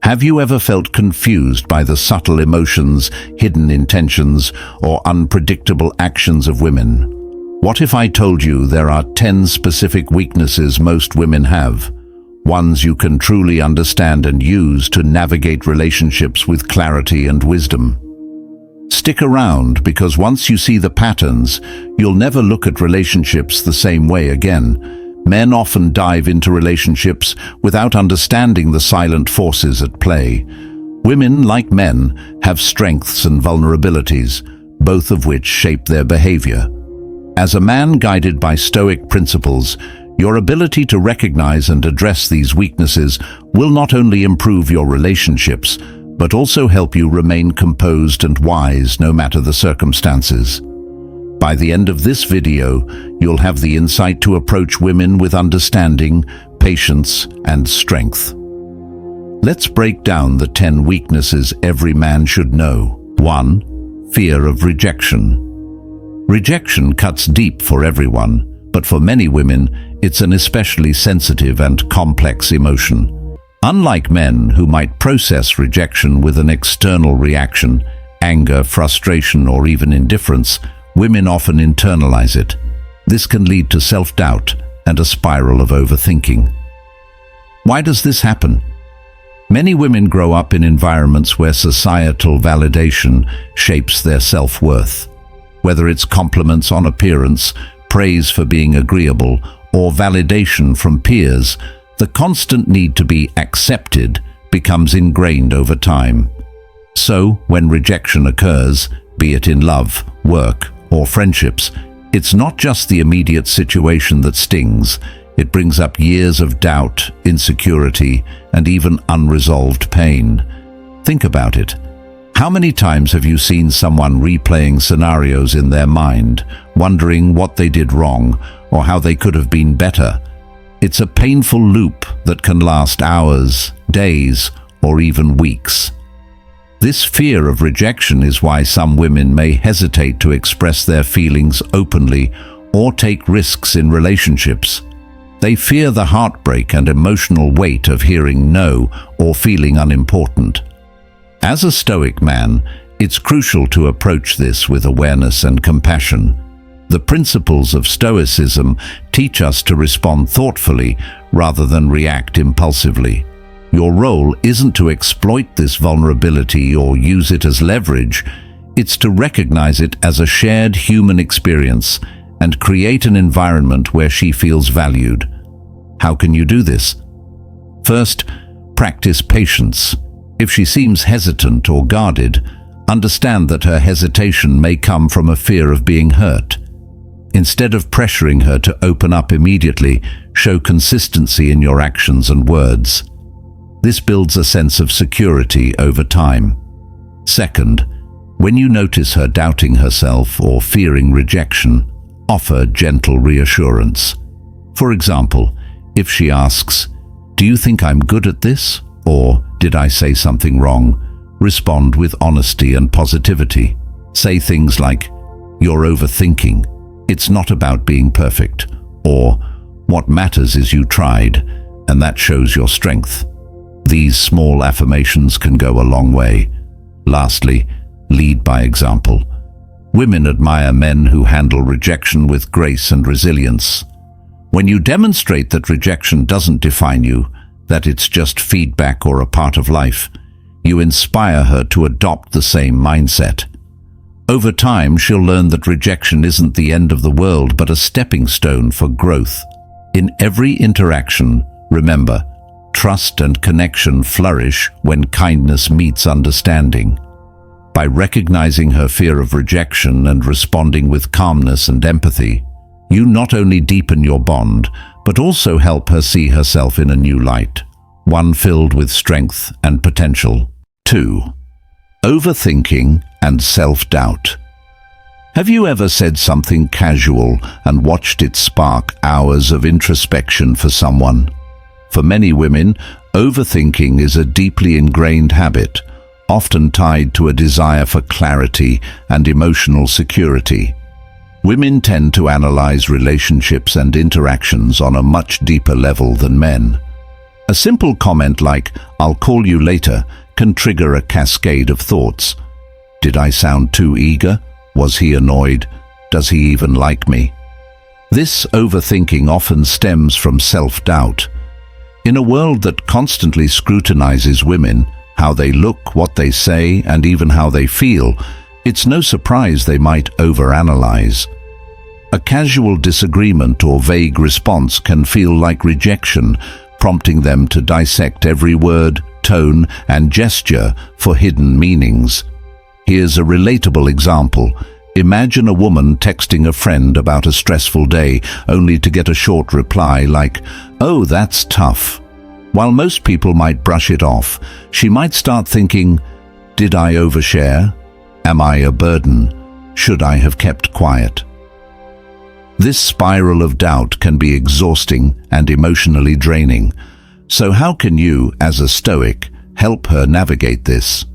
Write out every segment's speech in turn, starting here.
Have you ever felt confused by the subtle emotions, hidden intentions, or unpredictable actions of women? What if I told you there are 10 specific weaknesses most women have? Ones you can truly understand and use to navigate relationships with clarity and wisdom. Stick around, because once you see the patterns, you'll never look at relationships the same way again. Men often dive into relationships without understanding the silent forces at play. Women, like men, have strengths and vulnerabilities, both of which shape their behavior. As a man guided by Stoic principles, your ability to recognize and address these weaknesses will not only improve your relationships, but also help you remain composed and wise no matter the circumstances. By the end of this video, you'll have the insight to approach women with understanding, patience, and strength. Let's break down the 10 weaknesses every man should know. 1. Fear of rejection. Rejection cuts deep for everyone, but for many women, it's an especially sensitive and complex emotion. Unlike men who might process rejection with an external reaction, anger, frustration, or even indifference, women often internalize it. This can lead to self-doubt and a spiral of overthinking. Why does this happen? Many women grow up in environments where societal validation shapes their self-worth. Whether it's compliments on appearance, praise for being agreeable, or validation from peers, the constant need to be accepted becomes ingrained over time. So, when rejection occurs, be it in love, work, or friendships, it's not just the immediate situation that stings. It brings up years of doubt, insecurity, and even unresolved pain. Think about it. How many times have you seen someone replaying scenarios in their mind, wondering what they did wrong or how they could have been better? It's a painful loop that can last hours, days, or even weeks. This fear of rejection is why some women may hesitate to express their feelings openly or take risks in relationships. They fear the heartbreak and emotional weight of hearing no or feeling unimportant. As a Stoic man, it's crucial to approach this with awareness and compassion. The principles of Stoicism teach us to respond thoughtfully rather than react impulsively. Your role isn't to exploit this vulnerability or use it as leverage. It's to recognize it as a shared human experience and create an environment where she feels valued. How can you do this? First, practice patience. If she seems hesitant or guarded, understand that her hesitation may come from a fear of being hurt. Instead of pressuring her to open up immediately, show consistency in your actions and words. This builds a sense of security over time. Second, when you notice her doubting herself or fearing rejection, offer gentle reassurance. For example, if she asks, "Do you think I'm good at this?" or "Did I say something wrong?" respond with honesty and positivity. Say things like, "You're overthinking. It's not about being perfect," or "What matters is you tried, and that shows your strength." These small affirmations can go a long way. Lastly, lead by example. Women admire men who handle rejection with grace and resilience. When you demonstrate that rejection doesn't define you, that it's just feedback or a part of life, you inspire her to adopt the same mindset. Over time, she'll learn that rejection isn't the end of the world, but a stepping stone for growth. In every interaction, remember, trust and connection flourish when kindness meets understanding. By recognizing her fear of rejection and responding with calmness and empathy, you not only deepen your bond, but also help her see herself in a new light, one filled with strength and potential. 2. Overthinking and self-doubt. Have you ever said something casual and watched it spark hours of introspection for someone? For many women, overthinking is a deeply ingrained habit, often tied to a desire for clarity and emotional security. Women tend to analyze relationships and interactions on a much deeper level than men. A simple comment like, "I'll call you later," can trigger a cascade of thoughts. Did I sound too eager? Was he annoyed? Does he even like me? This overthinking often stems from self-doubt. In a world that constantly scrutinizes women, how they look, what they say, and even how they feel, it's no surprise they might overanalyze. A casual disagreement or vague response can feel like rejection, prompting them to dissect every word, tone, and gesture for hidden meanings. Here's a relatable example. Imagine a woman texting a friend about a stressful day, only to get a short reply like, "Oh, that's tough." While most people might brush it off, she might start thinking, "Did I overshare? Am I a burden? Should I have kept quiet?" This spiral of doubt can be exhausting and emotionally draining. So how can you, as a Stoic, help her navigate this?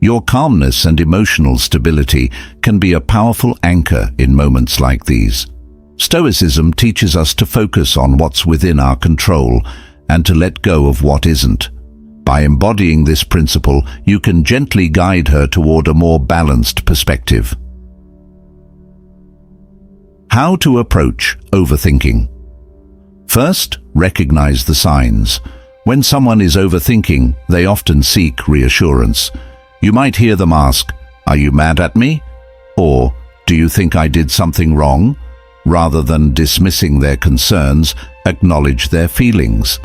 Your calmness and emotional stability can be a powerful anchor in moments like these. Stoicism teaches us to focus on what's within our control and to let go of what isn't. By embodying this principle, you can gently guide her toward a more balanced perspective. How to approach overthinking. First, recognize the signs. When someone is overthinking, they often seek reassurance. You might hear them ask, "Are you mad at me?" Or, "Do you think I did something wrong?" Rather than dismissing their concerns, acknowledge their feelings.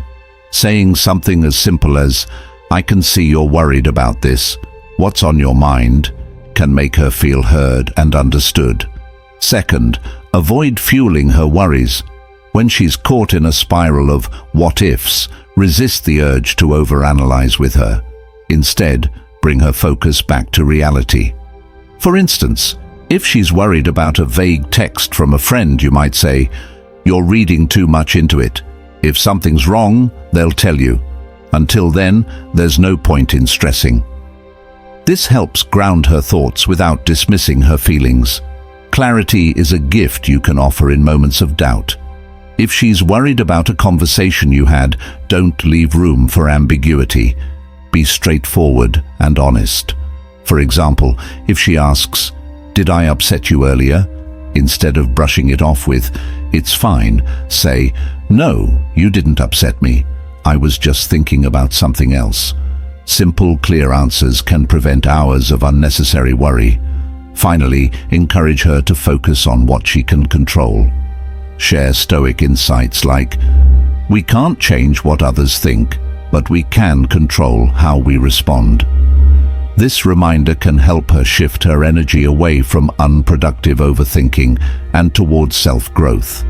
Saying something as simple as, "I can see you're worried about this. What's on your mind?" can make her feel heard and understood. Second, avoid fueling her worries. When she's caught in a spiral of what-ifs, resist the urge to overanalyze with her. Instead, bring her focus back to reality. For instance, if she's worried about a vague text from a friend, you might say, "You're reading too much into it. If something's wrong, they'll tell you. Until then, there's no point in stressing." This helps ground her thoughts without dismissing her feelings. Clarity is a gift you can offer in moments of doubt. If she's worried about a conversation you had, don't leave room for ambiguity. Be straightforward and honest. For example, if she asks, "Did I upset you earlier?" Instead of brushing it off with, "It's fine," say, "No, you didn't upset me. I was just thinking about something else." Simple, clear answers can prevent hours of unnecessary worry. Finally, encourage her to focus on what she can control. Share Stoic insights like, "We can't change what others think, but we can control how we respond." This reminder can help her shift her energy away from unproductive overthinking and towards self-growth.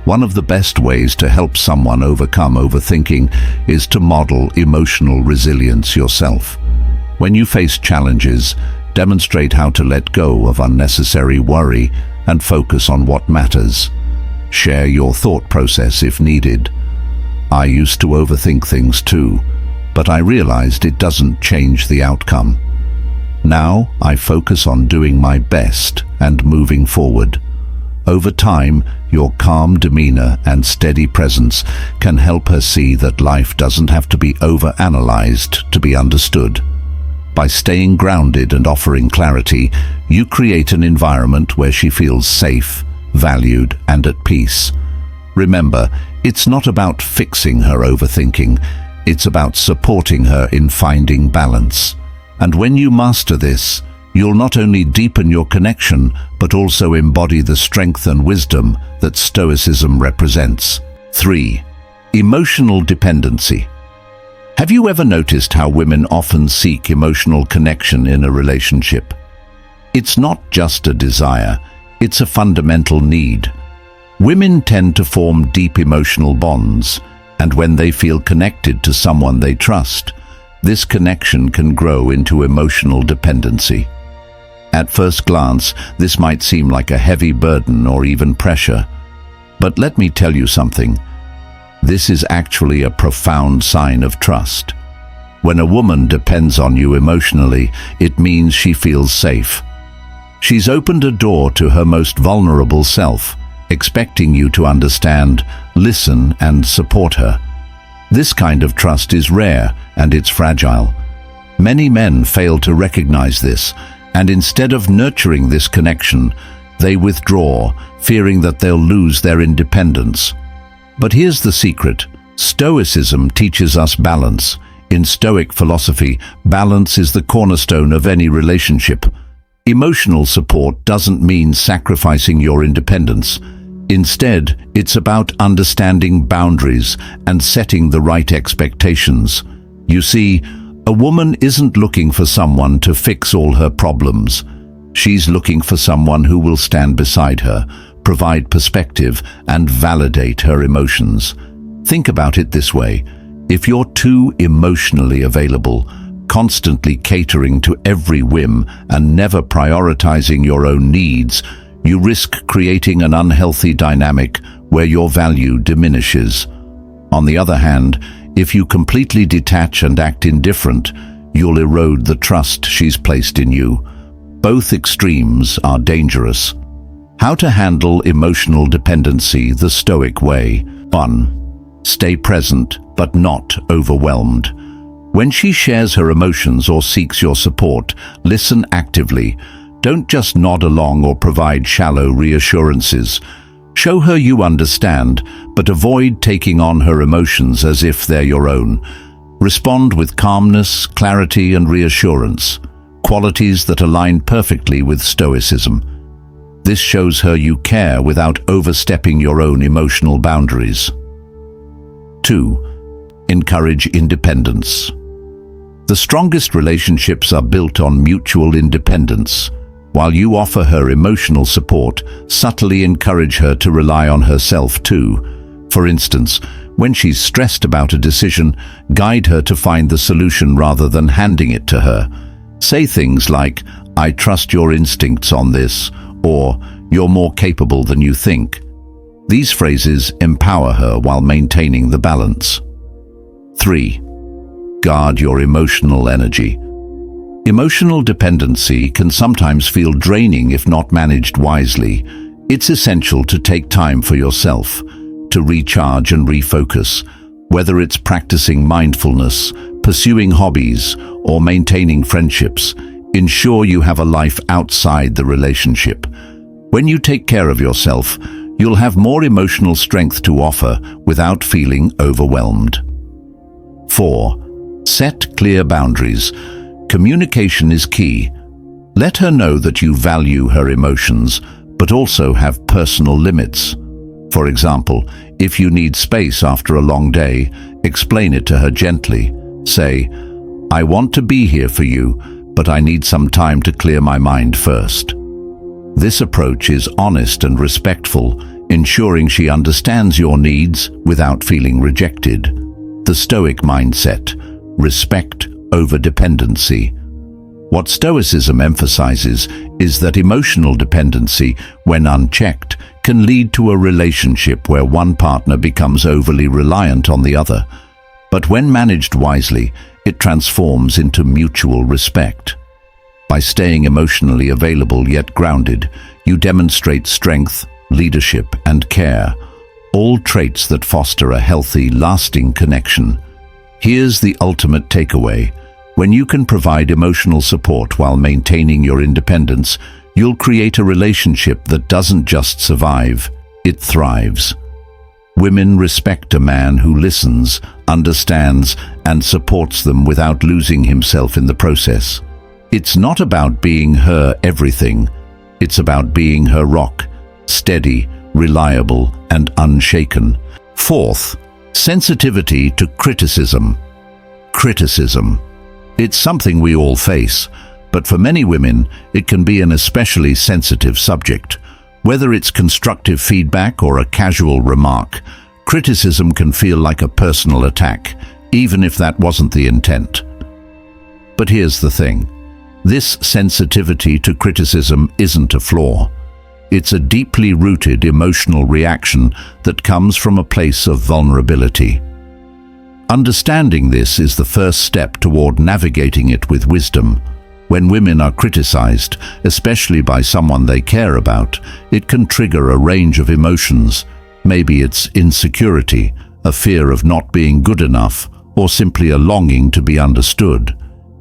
One of the best ways to help someone overcome overthinking is to model emotional resilience yourself. When you face challenges, demonstrate how to let go of unnecessary worry and focus on what matters. Share your thought process if needed. "I used to overthink things too, but I realized it doesn't change the outcome. Now I focus on doing my best and moving forward." Over time, your calm demeanor and steady presence can help her see that life doesn't have to be overanalyzed to be understood. By staying grounded and offering clarity, you create an environment where she feels safe, valued, and at peace. Remember, it's not about fixing her overthinking, it's about supporting her in finding balance. And when you master this, you'll not only deepen your connection, but also embody the strength and wisdom that Stoicism represents. 3. Emotional dependency. Have you ever noticed how women often seek emotional connection in a relationship? It's not just a desire, it's a fundamental need. Women tend to form deep emotional bonds, and when they feel connected to someone they trust, this connection can grow into emotional dependency. At first glance, this might seem like a heavy burden or even pressure. But let me tell you something. This is actually a profound sign of trust. When a woman depends on you emotionally, it means she feels safe. She's opened a door to her most vulnerable self, expecting you to understand, listen, and support her. This kind of trust is rare and it's fragile. Many men fail to recognize this, and instead of nurturing this connection, they withdraw, fearing that they'll lose their independence. But here's the secret. Stoicism teaches us balance. In Stoic philosophy, balance is the cornerstone of any relationship. Emotional support doesn't mean sacrificing your independence. Instead, it's about understanding boundaries and setting the right expectations. You see, a woman isn't looking for someone to fix all her problems. She's looking for someone who will stand beside her, provide perspective, and validate her emotions. Think about it this way. If you're too emotionally available, constantly catering to every whim and never prioritizing your own needs, you risk creating an unhealthy dynamic where your value diminishes. On the other hand, if you completely detach and act indifferent, you'll erode the trust she's placed in you. Both extremes are dangerous. How to handle emotional dependency the Stoic way. 1. Stay present, but not overwhelmed. When she shares her emotions or seeks your support, listen actively. Don't just nod along or provide shallow reassurances. Show her you understand, but avoid taking on her emotions as if they're your own. Respond with calmness, clarity, and reassurance, qualities that align perfectly with Stoicism. This shows her you care without overstepping your own emotional boundaries. 2. Encourage independence. The strongest relationships are built on mutual independence. While you offer her emotional support, subtly encourage her to rely on herself too. For instance, when she's stressed about a decision, guide her to find the solution rather than handing it to her. Say things like, "I trust your instincts on this," or "You're more capable than you think." These phrases empower her while maintaining the balance. 3. Guard your emotional energy. Emotional dependency can sometimes feel draining if not managed wisely. It's essential to take time for yourself, to recharge and refocus, whether it's practicing mindfulness, pursuing hobbies, or maintaining friendships. Ensure you have a life outside the relationship. When you take care of yourself, you'll have more emotional strength to offer without feeling overwhelmed. 4. Set clear boundaries. Communication is key. Let her know that you value her emotions, but also have personal limits. For example, if you need space after a long day, explain it to her gently. Say, "I want to be here for you, but I need some time to clear my mind first." This approach is honest and respectful, ensuring she understands your needs without feeling rejected. The Stoic mindset: respect over dependency. What Stoicism emphasizes is that emotional dependency, when unchecked, can lead to a relationship where one partner becomes overly reliant on the other. But when managed wisely, it transforms into mutual respect. By staying emotionally available yet grounded, you demonstrate strength, leadership, and care, all traits that foster a healthy, lasting connection. Here's the ultimate takeaway. When you can provide emotional support while maintaining your independence, you'll create a relationship that doesn't just survive, it thrives. Women respect a man who listens, understands, and supports them without losing himself in the process. It's not about being her everything. It's about being her rock, steady, reliable, and unshaken. 4th, sensitivity to criticism. Criticism. It's something we all face, but for many women, it can be an especially sensitive subject. Whether it's constructive feedback or a casual remark, criticism can feel like a personal attack, even if that wasn't the intent. But here's the thing. This sensitivity to criticism isn't a flaw. It's a deeply rooted emotional reaction that comes from a place of vulnerability. Understanding this is the first step toward navigating it with wisdom. When women are criticized, especially by someone they care about, it can trigger a range of emotions. Maybe it's insecurity, a fear of not being good enough, or simply a longing to be understood.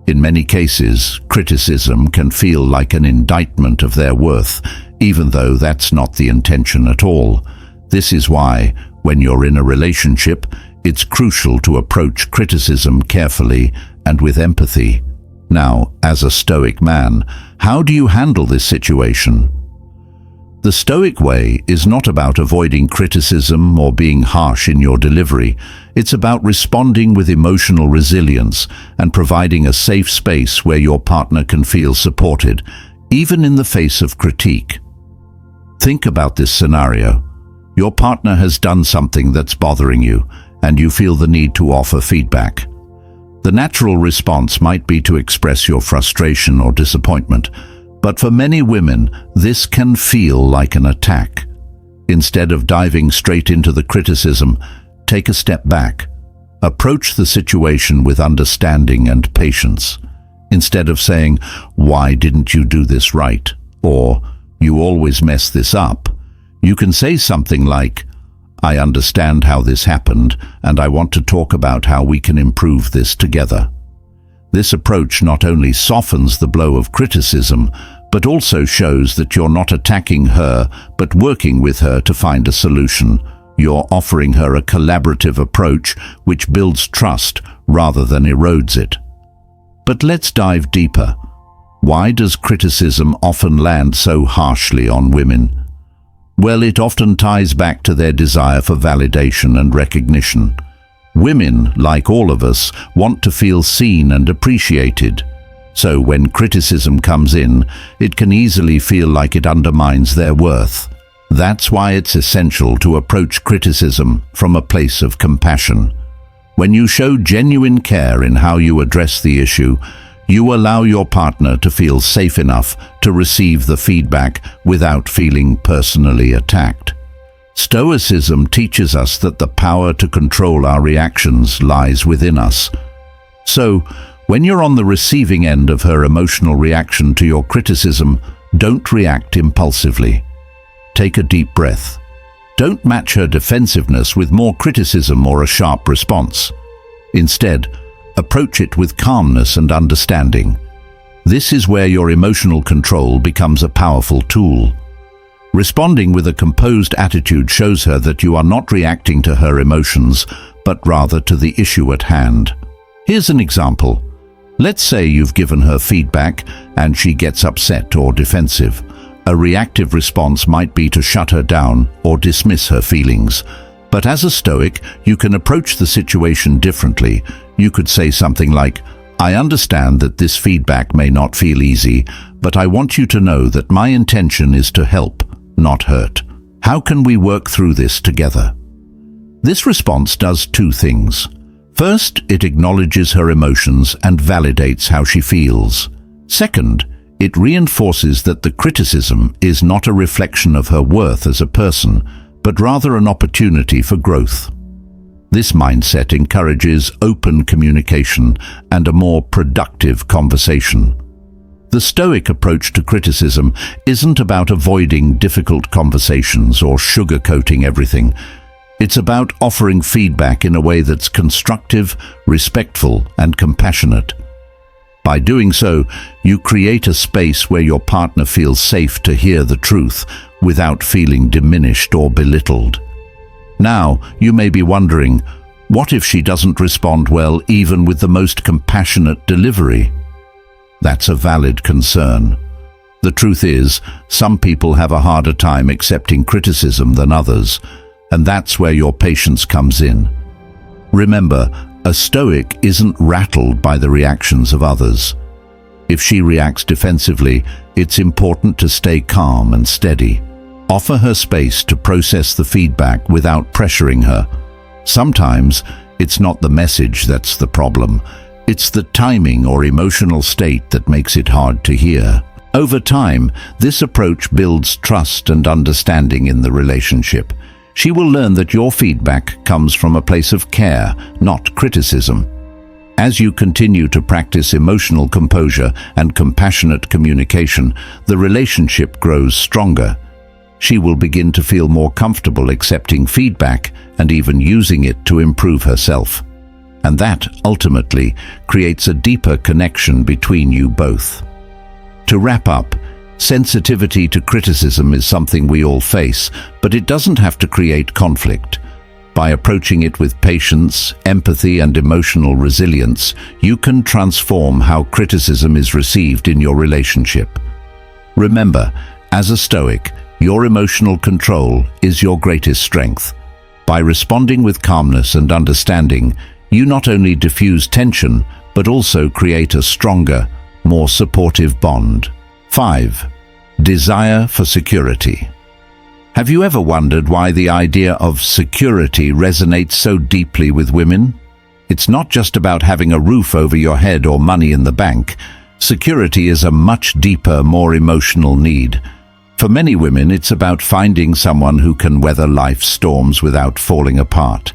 In many cases, criticism can feel like an indictment of their worth, even though that's not the intention at all. This is why, when you're in a relationship, it's crucial to approach criticism carefully and with empathy. Now, as a Stoic man, how do you handle this situation? The Stoic way is not about avoiding criticism or being harsh in your delivery. It's about responding with emotional resilience and providing a safe space where your partner can feel supported, even in the face of critique. Think about this scenario. Your partner has done something that's bothering you, and you feel the need to offer feedback. The natural response might be to express your frustration or disappointment, but for many women, this can feel like an attack. Instead of diving straight into the criticism, take a step back. Approach the situation with understanding and patience. Instead of saying, "Why didn't you do this right?" or "You always mess this up," you can say something like, "I understand how this happened, and I want to talk about how we can improve this together." This approach not only softens the blow of criticism, but also shows that you're not attacking her, but working with her to find a solution. You're offering her a collaborative approach which builds trust rather than erodes it. But let's dive deeper. Why does criticism often land so harshly on women? Well, it often ties back to their desire for validation and recognition. Women, like all of us, want to feel seen and appreciated. So when criticism comes in, it can easily feel like it undermines their worth. That's why it's essential to approach criticism from a place of compassion. When you show genuine care in how you address the issue, you allow your partner to feel safe enough to receive the feedback without feeling personally attacked. Stoicism teaches us that the power to control our reactions lies within us. So, when you're on the receiving end of her emotional reaction to your criticism, don't react impulsively. Take a deep breath. Don't match her defensiveness with more criticism or a sharp response. Instead, approach it with calmness and understanding. This is where your emotional control becomes a powerful tool. Responding with a composed attitude shows her that you are not reacting to her emotions, but rather to the issue at hand. Here's an example. Let's say you've given her feedback and she gets upset or defensive. A reactive response might be to shut her down or dismiss her feelings. But as a Stoic, you can approach the situation differently. You could say something like, "I understand that this feedback may not feel easy, but I want you to know that my intention is to help, not hurt. How can we work through this together?" This response does two things. First, it acknowledges her emotions and validates how she feels. Second, it reinforces that the criticism is not a reflection of her worth as a person, but rather an opportunity for growth. This mindset encourages open communication and a more productive conversation. The Stoic approach to criticism isn't about avoiding difficult conversations or sugarcoating everything. It's about offering feedback in a way that's constructive, respectful, and compassionate. By doing so, you create a space where your partner feels safe to hear the truth without feeling diminished or belittled. Now, you may be wondering, what if she doesn't respond well even with the most compassionate delivery? That's a valid concern. The truth is, some people have a harder time accepting criticism than others, and that's where your patience comes in. Remember, a Stoic isn't rattled by the reactions of others. If she reacts defensively, it's important to stay calm and steady. Offer her space to process the feedback without pressuring her. Sometimes, it's not the message that's the problem. It's the timing or emotional state that makes it hard to hear. Over time, this approach builds trust and understanding in the relationship. She will learn that your feedback comes from a place of care, not criticism. As you continue to practice emotional composure and compassionate communication, the relationship grows stronger. she will begin to feel more comfortable accepting feedback and even using it to improve herself. And that, ultimately, creates a deeper connection between you both. To wrap up, sensitivity to criticism is something we all face, but it doesn't have to create conflict. By approaching it with patience, empathy, and emotional resilience, you can transform how criticism is received in your relationship. Remember, as a Stoic, your emotional control is your greatest strength. By responding with calmness and understanding, you not only diffuse tension, but also create a stronger, more supportive bond. 5. Desire for security. Have you ever wondered why the idea of security resonates so deeply with women? It's not just about having a roof over your head or money in the bank. Security is a much deeper, more emotional need. For many women, it's about finding someone who can weather life's storms without falling apart.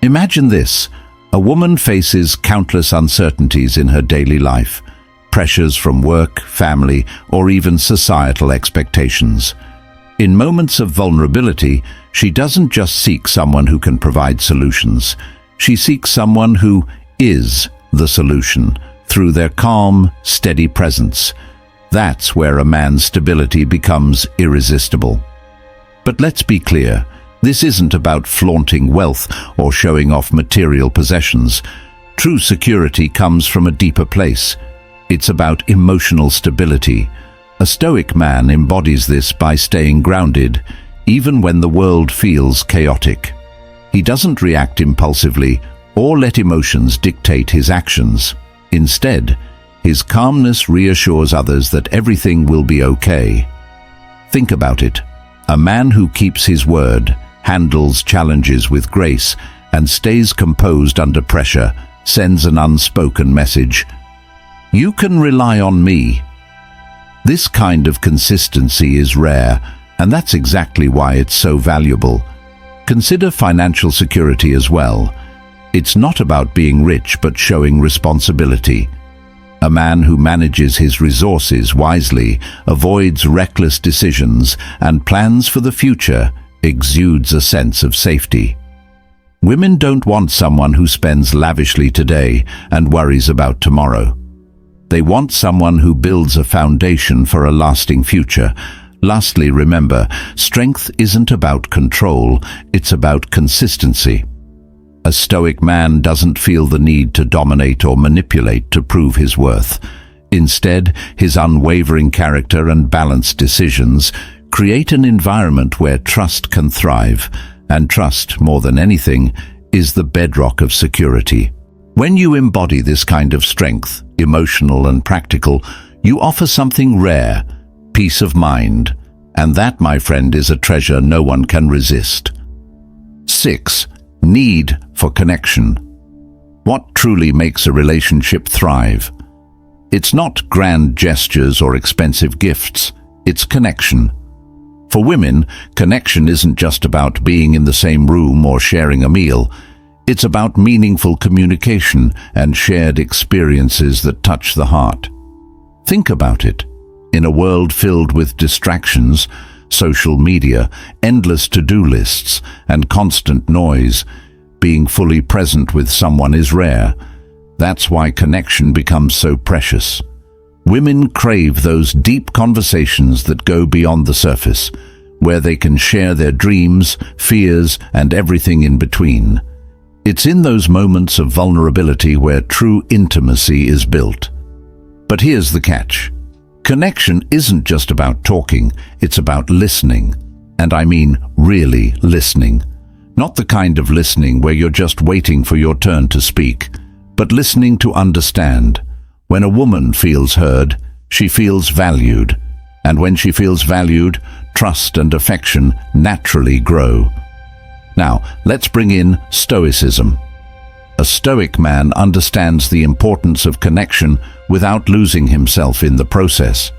Imagine this: a woman faces countless uncertainties in her daily life, pressures from work, family, or even societal expectations. In moments of vulnerability, she doesn't just seek someone who can provide solutions. She seeks someone who is the solution through their calm, steady presence. That's where a man's stability becomes irresistible. But let's be clear, this isn't about flaunting wealth or showing off material possessions. True security comes from a deeper place. It's about emotional stability. A Stoic man embodies this by staying grounded, even when the world feels chaotic. He doesn't react impulsively or let emotions dictate his actions. Instead, his calmness reassures others that everything will be okay. Think about it. A man who keeps his word, handles challenges with grace, and stays composed under pressure sends an unspoken message. You can rely on me. This kind of consistency is rare, and that's exactly why it's so valuable. Consider financial security as well. It's not about being rich, but showing responsibility. A man who manages his resources wisely, avoids reckless decisions, and plans for the future exudes a sense of safety. Women don't want someone who spends lavishly today and worries about tomorrow. They want someone who builds a foundation for a lasting future. Lastly, remember, strength isn't about control, it's about consistency. A Stoic man doesn't feel the need to dominate or manipulate to prove his worth. Instead, his unwavering character and balanced decisions create an environment where trust can thrive, and trust, more than anything, is the bedrock of security. When you embody this kind of strength, emotional and practical, you offer something rare, peace of mind, and that, my friend, is a treasure no one can resist. 6. Need for connection. What truly makes a relationship thrive? It's not grand gestures or expensive gifts, it's connection. For women, connection isn't just about being in the same room or sharing a meal. It's about meaningful communication and shared experiences that touch the heart. Think about it. In a world filled with distractions, social media, endless to-do lists, and constant noise, being fully present with someone is rare. That's why connection becomes so precious. Women crave those deep conversations that go beyond the surface, where they can share their dreams, fears, and everything in between. It's in those moments of vulnerability where true intimacy is built. But here's the catch. Connection isn't just about talking, it's about listening. And I mean really listening. Not the kind of listening where you're just waiting for your turn to speak, but listening to understand. When a woman feels heard, she feels valued. And when she feels valued, trust and affection naturally grow. Now, let's bring in Stoicism. A Stoic man understands the importance of connection without losing himself in the process.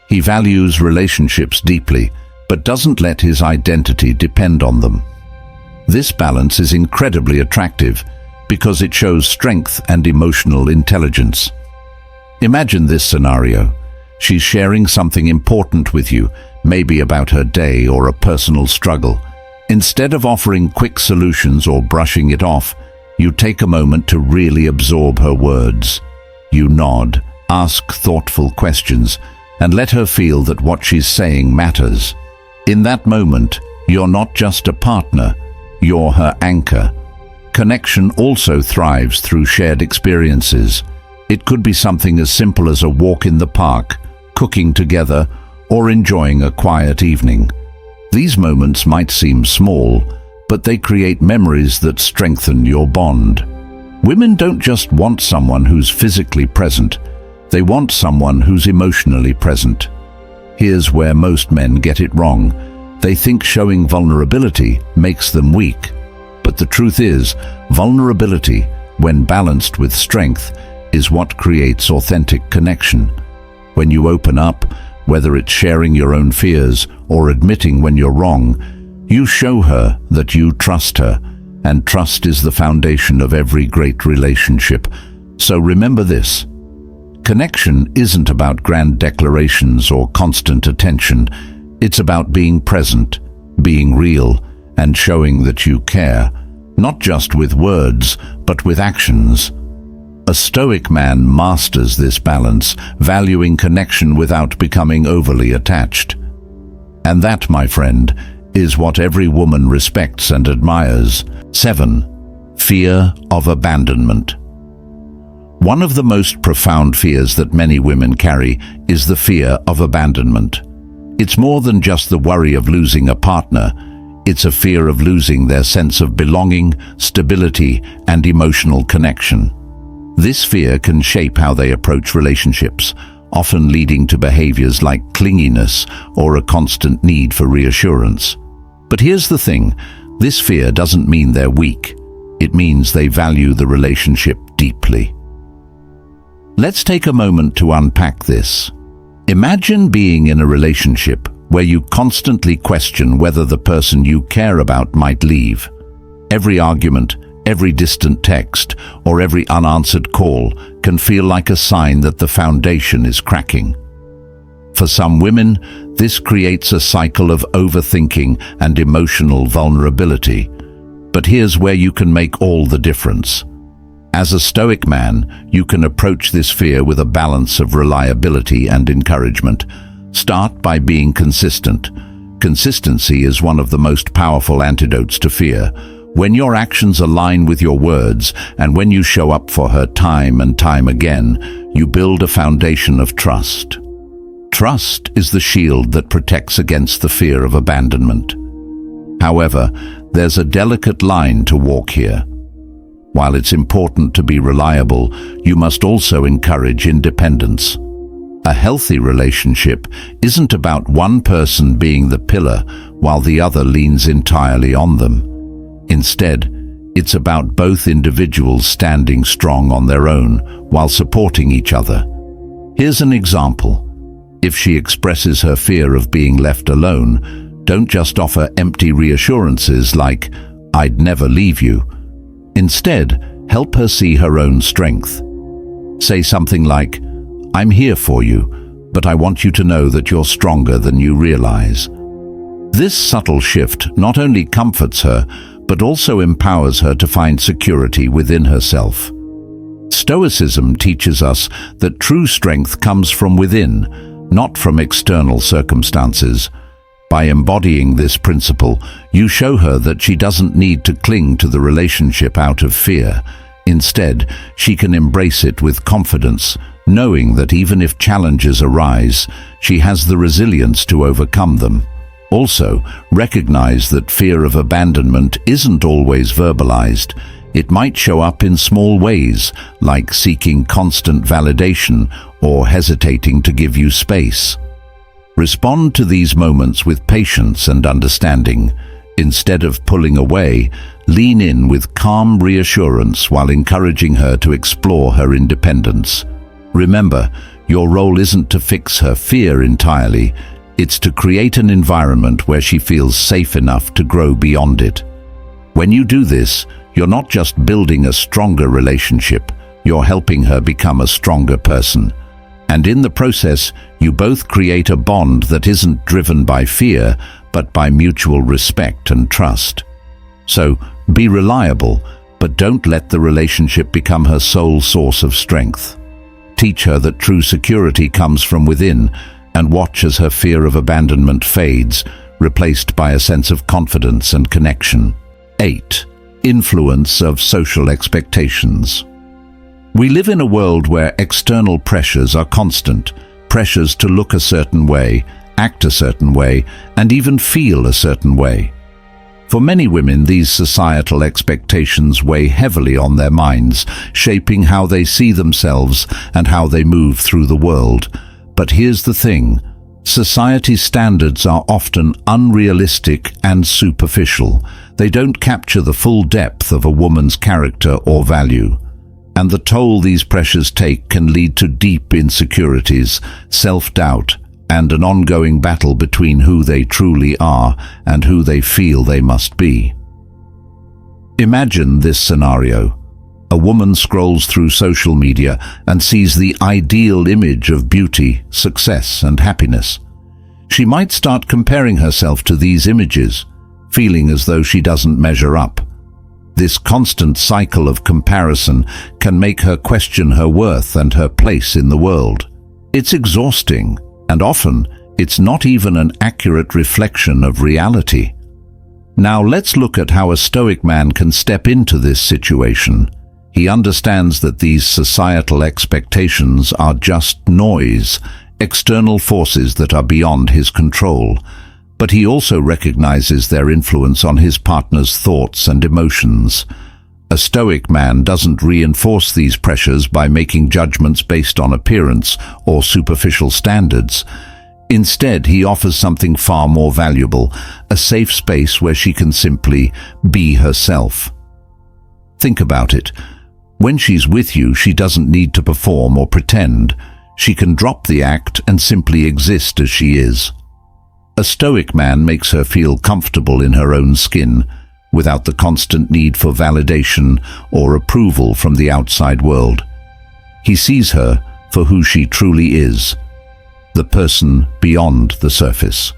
He values relationships deeply, but doesn't let his identity depend on them. This balance is incredibly attractive because it shows strength and emotional intelligence. Imagine this scenario. She's sharing something important with you, maybe about her day or a personal struggle. Instead of offering quick solutions or brushing it off, you take a moment to really absorb her words. You nod, ask thoughtful questions, and let her feel that what she's saying matters. In that moment, you're not just a partner, you're her anchor. Connection also thrives through shared experiences. It could be something as simple as a walk in the park, cooking together, or enjoying a quiet evening. These moments might seem small, but they create memories that strengthen your bond. Women don't just want someone who's physically present, they want someone who's emotionally present. Here's where most men get it wrong. They think showing vulnerability makes them weak. But the truth is, vulnerability, when balanced with strength, is what creates authentic connection. When you open up, whether it's sharing your own fears or admitting when you're wrong, you show her that you trust her, and trust is the foundation of every great relationship. So remember this: connection isn't about grand declarations or constant attention. It's about being present, being real, and showing that you care, not just with words, but with actions. A Stoic man masters this balance, valuing connection without becoming overly attached. And that, my friend, is what every woman respects and admires. 7. Fear of abandonment. One of the most profound fears that many women carry is the fear of abandonment. It's more than just the worry of losing a partner. It's a fear of losing their sense of belonging, stability, and emotional connection. This fear can shape how they approach relationships, often leading to behaviors like clinginess or a constant need for reassurance. But here's the thing: this fear doesn't mean they're weak. It means they value the relationship deeply. Let's take a moment to unpack this. Imagine being in a relationship where you constantly question whether the person you care about might leave. Every argument, every distant text, or every unanswered call can feel like a sign that the foundation is cracking. For some women, this creates a cycle of overthinking and emotional vulnerability. But here's where you can make all the difference. As a Stoic man, you can approach this fear with a balance of reliability and encouragement. Start by being consistent. Consistency is one of the most powerful antidotes to fear. When your actions align with your words, and when you show up for her time and time again, you build a foundation of trust. Trust is the shield that protects against the fear of abandonment. However, there's a delicate line to walk here. While it's important to be reliable, you must also encourage independence. A healthy relationship isn't about one person being the pillar while the other leans entirely on them. Instead, it's about both individuals standing strong on their own while supporting each other. Here's an example. If she expresses her fear of being left alone, don't just offer empty reassurances like, "I'd never leave you." Instead, help her see her own strength. Say something like, "I'm here for you, but I want you to know that you're stronger than you realize." This subtle shift not only comforts her, but also empowers her to find security within herself. Stoicism teaches us that true strength comes from within, not from external circumstances. By embodying this principle, you show her that she doesn't need to cling to the relationship out of fear. Instead, she can embrace it with confidence, knowing that even if challenges arise, she has the resilience to overcome them. Also, recognize that fear of abandonment isn't always verbalized. It might show up in small ways, like seeking constant validation or hesitating to give you space. Respond to these moments with patience and understanding. Instead of pulling away, lean in with calm reassurance while encouraging her to explore her independence. Remember, your role isn't to fix her fear entirely. It's to create an environment where she feels safe enough to grow beyond it. When you do this, you're not just building a stronger relationship, you're helping her become a stronger person. And in the process, you both create a bond that isn't driven by fear, but by mutual respect and trust. So, be reliable, but don't let the relationship become her sole source of strength. Teach her that true security comes from within, and watch as her fear of abandonment fades, replaced by a sense of confidence and connection. 8. Influence of social expectations. We live in a world where external pressures are constant, pressures to look a certain way, act a certain way, and even feel a certain way. For many women, these societal expectations weigh heavily on their minds, shaping how they see themselves and how they move through the world. But here's the thing: society's standards are often unrealistic and superficial. They don't capture the full depth of a woman's character or value. And the toll these pressures take can lead to deep insecurities, self-doubt, and an ongoing battle between who they truly are and who they feel they must be. Imagine this scenario. A woman scrolls through social media and sees the ideal image of beauty, success, and happiness. She might start comparing herself to these images, feeling as though she doesn't measure up. This constant cycle of comparison can make her question her worth and her place in the world. It's exhausting, and often it's not even an accurate reflection of reality. Now let's look at how a Stoic man can step into this situation. He understands that these societal expectations are just noise, external forces that are beyond his control. But he also recognizes their influence on his partner's thoughts and emotions. A Stoic man doesn't reinforce these pressures by making judgments based on appearance or superficial standards. Instead, he offers something far more valuable, a safe space where she can simply be herself. Think about it. When she's with you, she doesn't need to perform or pretend. She can drop the act and simply exist as she is. A Stoic man makes her feel comfortable in her own skin, without the constant need for validation or approval from the outside world. He sees her for who she truly is, the person beyond the surface.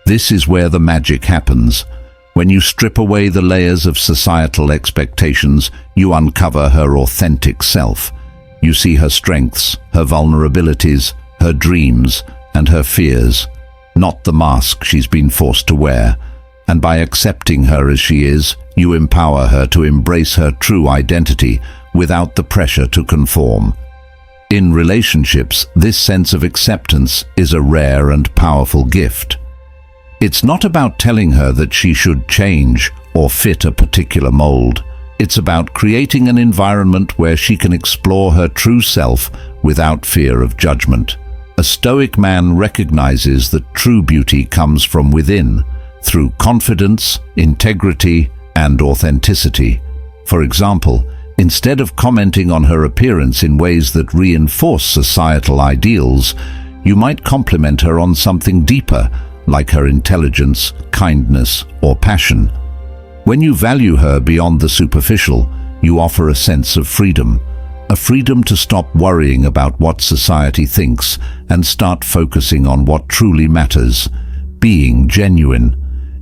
This is where the magic happens. When you strip away the layers of societal expectations, you uncover her authentic self. You see her strengths, her vulnerabilities, her dreams, and her fears, not the mask she's been forced to wear. And by accepting her as she is, you empower her to embrace her true identity without the pressure to conform. In relationships, this sense of acceptance is a rare and powerful gift. It's not about telling her that she should change or fit a particular mold. It's about creating an environment where she can explore her true self without fear of judgment. A Stoic man recognizes that true beauty comes from within, through confidence, integrity, and authenticity. For example, instead of commenting on her appearance in ways that reinforce societal ideals, you might compliment her on something deeper, like her intelligence, kindness, or passion. When you value her beyond the superficial, you offer a sense of freedom, a freedom to stop worrying about what society thinks and start focusing on what truly matters, being genuine.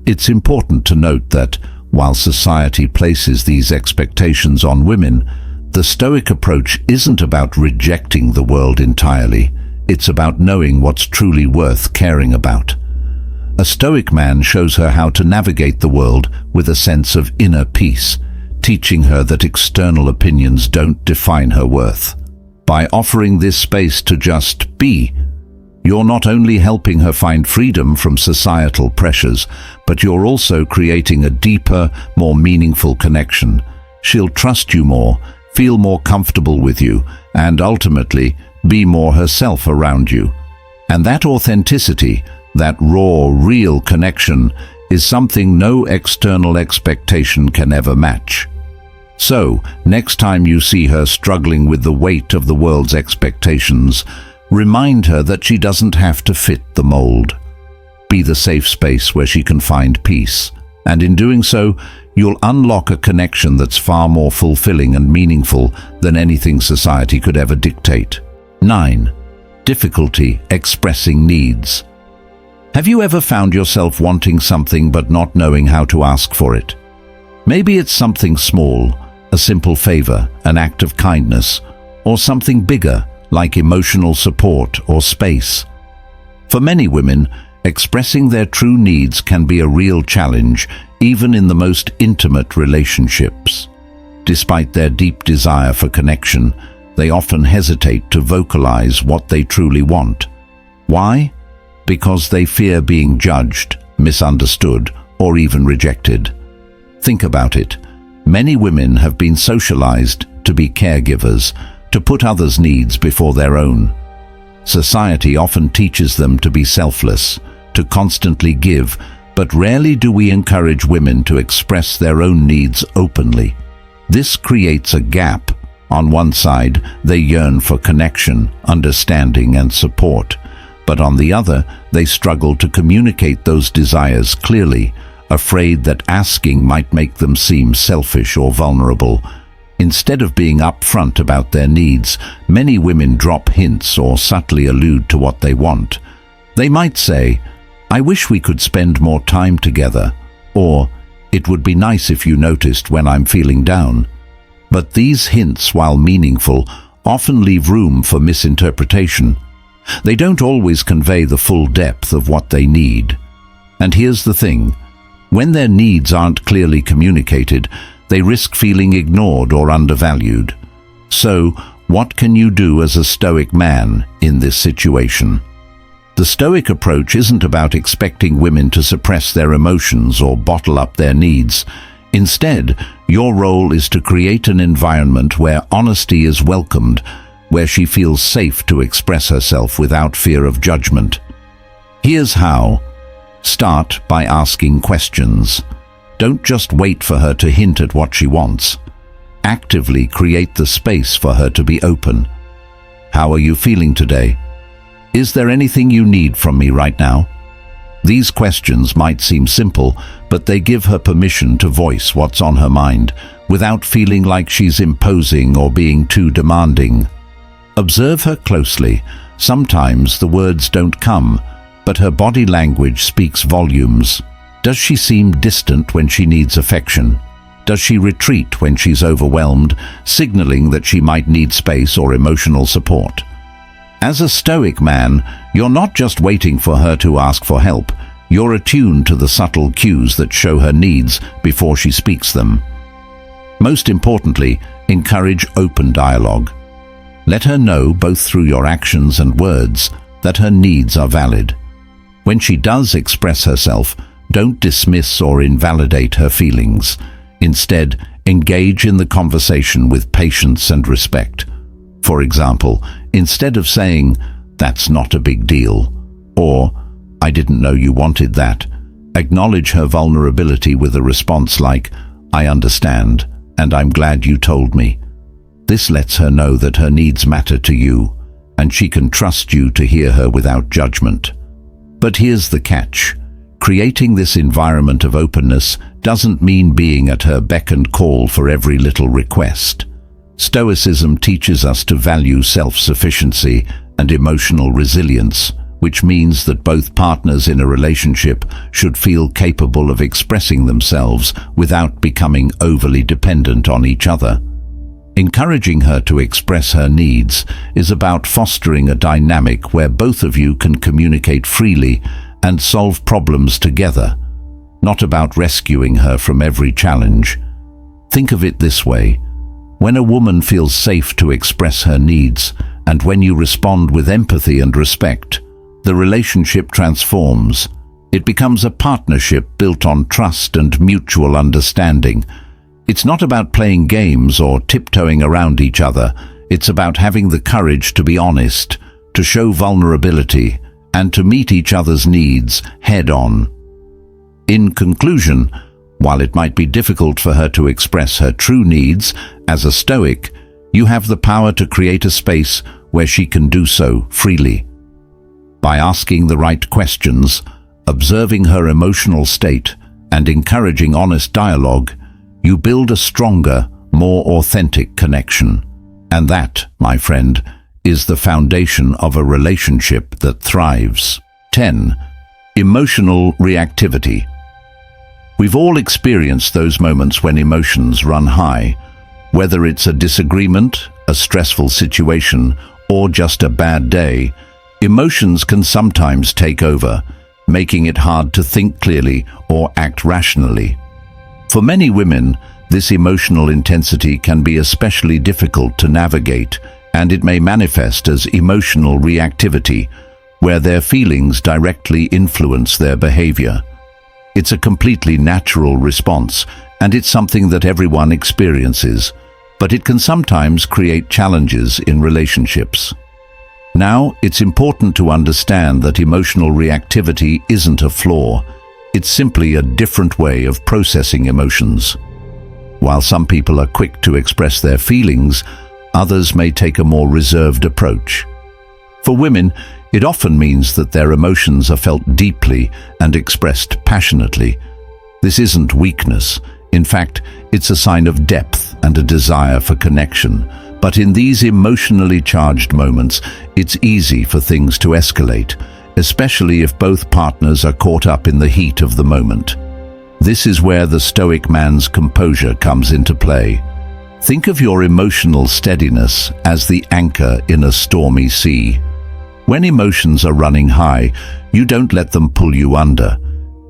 It's important to note that, while society places these expectations on women, the Stoic approach isn't about rejecting the world entirely. It's about knowing what's truly worth caring about. A Stoic man shows her how to navigate the world with a sense of inner peace, teaching her that external opinions don't define her worth. By offering this space to just be, you're not only helping her find freedom from societal pressures, but you're also creating a deeper, more meaningful connection. She'll trust you more, feel more comfortable with you, and ultimately be more herself around you. And that authenticity, that raw, real connection, is something no external expectation can ever match. So, next time you see her struggling with the weight of the world's expectations, remind her that she doesn't have to fit the mold. Be the safe space where she can find peace, and in doing so, you'll unlock a connection that's far more fulfilling and meaningful than anything society could ever dictate. 9. difficulty expressing needs. Have you ever found yourself wanting something but not knowing how to ask for it? Maybe it's something small, a simple favor, an act of kindness, or something bigger, like emotional support or space. For many women, expressing their true needs can be a real challenge, even in the most intimate relationships. Despite their deep desire for connection, they often hesitate to vocalize what they truly want. Why? Because they fear being judged, misunderstood, or even rejected. Think about it. Many women have been socialized to be caregivers, to put others' needs before their own. Society often teaches them to be selfless, to constantly give, but rarely do we encourage women to express their own needs openly. This creates a gap. On one side, they yearn for connection, understanding, and support. But on the other, they struggle to communicate those desires clearly, afraid that asking might make them seem selfish or vulnerable. Instead of being upfront about their needs, many women drop hints or subtly allude to what they want. They might say, "I wish we could spend more time together," or "It would be nice if you noticed when I'm feeling down." But these hints, while meaningful, often leave room for misinterpretation. They don't always convey the full depth of what they need. And here's the thing. When their needs aren't clearly communicated, they risk feeling ignored or undervalued. So, what can you do as a Stoic man in this situation? The Stoic approach isn't about expecting women to suppress their emotions or bottle up their needs. Instead, your role is to create an environment where honesty is welcomed, where she feels safe to express herself without fear of judgment. Here's how. Start by asking questions. Don't just wait for her to hint at what she wants. Actively create the space for her to be open. How are you feeling today? Is there anything you need from me right now? These questions might seem simple, but they give her permission to voice what's on her mind, without feeling like she's imposing or being too demanding. Observe her closely. Sometimes the words don't come, but her body language speaks volumes. Does she seem distant when she needs affection? Does she retreat when she's overwhelmed, signaling that she might need space or emotional support? As a Stoic man, you're not just waiting for her to ask for help. You're attuned to the subtle cues that show her needs before she speaks them. Most importantly, encourage open dialogue. Let her know, both through your actions and words, that her needs are valid. When she does express herself, don't dismiss or invalidate her feelings. Instead, engage in the conversation with patience and respect. For example, instead of saying, "That's not a big deal," or "I didn't know you wanted that," acknowledge her vulnerability with a response like, "I understand, and I'm glad you told me." This lets her know that her needs matter to you, and she can trust you to hear her without judgment. But here's the catch. Creating this environment of openness doesn't mean being at her beck and call for every little request. Stoicism teaches us to value self-sufficiency and emotional resilience, which means that both partners in a relationship should feel capable of expressing themselves without becoming overly dependent on each other. Encouraging her to express her needs is about fostering a dynamic where both of you can communicate freely and solve problems together, not about rescuing her from every challenge. Think of it this way. When a woman feels safe to express her needs, and when you respond with empathy and respect, the relationship transforms. It becomes a partnership built on trust and mutual understanding. It's not about playing games or tiptoeing around each other. It's about having the courage to be honest, to show vulnerability, and to meet each other's needs head-on. In conclusion, while it might be difficult for her to express her true needs, as a Stoic, you have the power to create a space where she can do so freely. By asking the right questions, observing her emotional state, and encouraging honest dialogue, you build a stronger, more authentic connection. And that, my friend, is the foundation of a relationship that thrives. 10. Emotional reactivity. We've all experienced those moments when emotions run high, whether it's a disagreement, a stressful situation, or just a bad day. Emotions can sometimes take over, making it hard to think clearly or act rationally. For many women, this emotional intensity can be especially difficult to navigate, and it may manifest as emotional reactivity, where their feelings directly influence their behavior. It's a completely natural response, and it's something that everyone experiences, but it can sometimes create challenges in relationships. Now, it's important to understand that emotional reactivity isn't a flaw. It's simply a different way of processing emotions. While some people are quick to express their feelings, others may take a more reserved approach. For women, it often means that their emotions are felt deeply and expressed passionately. This isn't weakness. In fact, it's a sign of depth and a desire for connection. But in these emotionally charged moments, it's easy for things to escalate, especially if both partners are caught up in the heat of the moment. This is where the Stoic man's composure comes into play. Think of your emotional steadiness as the anchor in a stormy sea. When emotions are running high, you don't let them pull you under.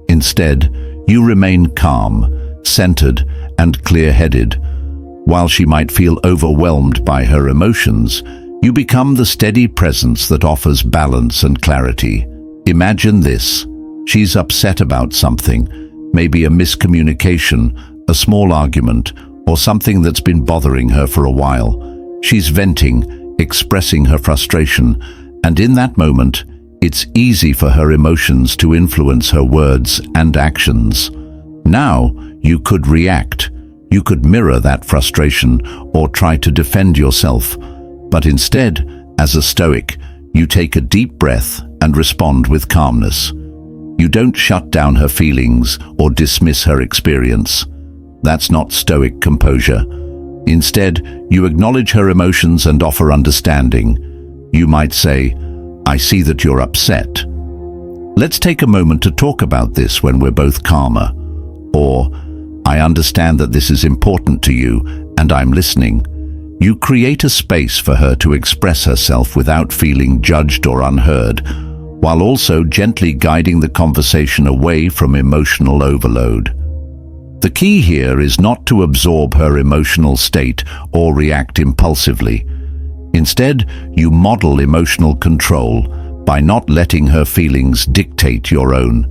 Instead, you remain calm, centered, and clear-headed. While she might feel overwhelmed by her emotions, you become the steady presence that offers balance and clarity. Imagine this. She's upset about something, maybe a miscommunication, a small argument, or something that's been bothering her for a while. She's venting, expressing her frustration, and in that moment, it's easy for her emotions to influence her words and actions. Now, you could react. You could mirror that frustration or try to defend yourself. But instead, as a Stoic, you take a deep breath and respond with calmness. You don't shut down her feelings or dismiss her experience. That's not Stoic composure. Instead, you acknowledge her emotions and offer understanding. You might say, "I see that you're upset. Let's take a moment to talk about this when we're both calmer." Or, "I understand that this is important to you, and I'm listening." You create a space for her to express herself without feeling judged or unheard, while also gently guiding the conversation away from emotional overload. The key here is not to absorb her emotional state or react impulsively. Instead, you model emotional control by not letting her feelings dictate your own.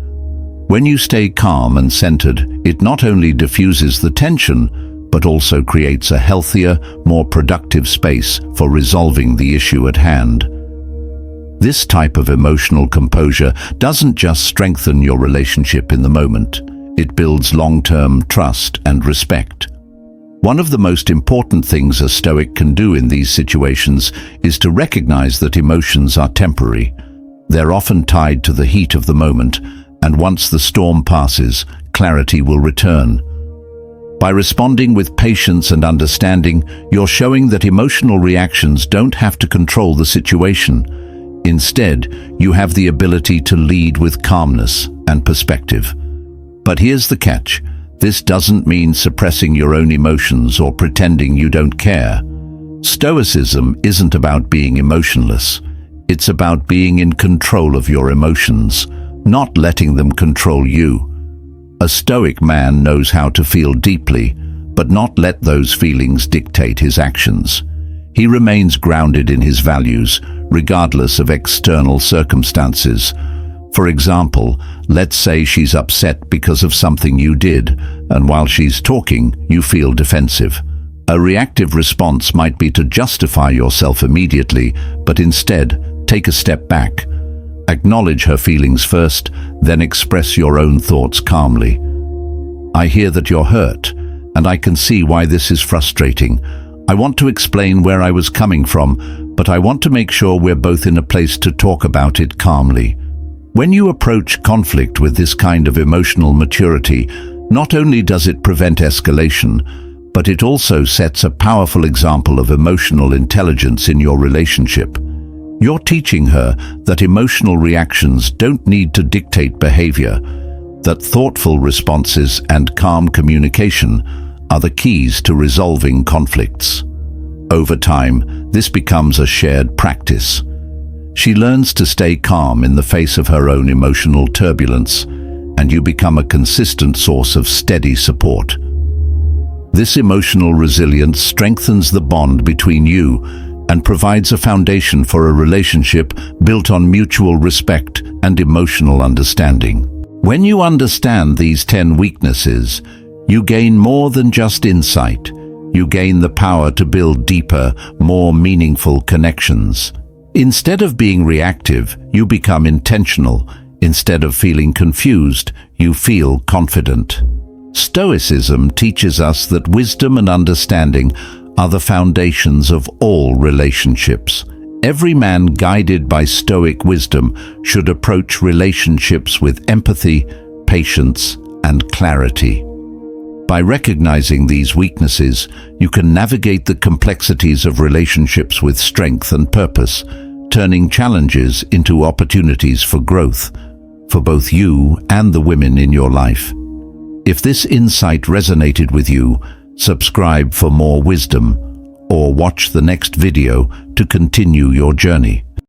When you stay calm and centered, it not only diffuses the tension, but also creates a healthier, more productive space for resolving the issue at hand. This type of emotional composure doesn't just strengthen your relationship in the moment. It builds long-term trust and respect. One of the most important things a Stoic can do in these situations is to recognize that emotions are temporary. They're often tied to the heat of the moment, and once the storm passes, clarity will return. By responding with patience and understanding, you're showing that emotional reactions don't have to control the situation. Instead, you have the ability to lead with calmness and perspective. But here's the catch. This doesn't mean suppressing your own emotions or pretending you don't care. Stoicism isn't about being emotionless. It's about being in control of your emotions, not letting them control you. A Stoic man knows how to feel deeply, but not let those feelings dictate his actions. He remains grounded in his values, regardless of external circumstances. For example, let's say she's upset because of something you did, and while she's talking, you feel defensive. A reactive response might be to justify yourself immediately, but instead, take a step back. Acknowledge her feelings first, then express your own thoughts calmly. "I hear that you're hurt, and I can see why this is frustrating. I want to explain where I was coming from, but I want to make sure we're both in a place to talk about it calmly." When you approach conflict with this kind of emotional maturity, not only does it prevent escalation, but it also sets a powerful example of emotional intelligence in your relationship. You're teaching her that emotional reactions don't need to dictate behavior, that thoughtful responses and calm communication are the keys to resolving conflicts. Over time, this becomes a shared practice. She learns to stay calm in the face of her own emotional turbulence, and you become a consistent source of steady support. This emotional resilience strengthens the bond between you and provides a foundation for a relationship built on mutual respect and emotional understanding. When you understand these 10 weaknesses, you gain more than just insight. You gain the power to build deeper, more meaningful connections. Instead of being reactive, you become intentional. Instead of feeling confused, you feel confident. Stoicism teaches us that wisdom and understanding are the foundations of all relationships. Every man guided by Stoic wisdom should approach relationships with empathy, patience, and clarity. By recognizing these weaknesses, you can navigate the complexities of relationships with strength and purpose, turning challenges into opportunities for growth, for both you and the women in your life. If this insight resonated with you, subscribe for more wisdom, or watch the next video to continue your journey.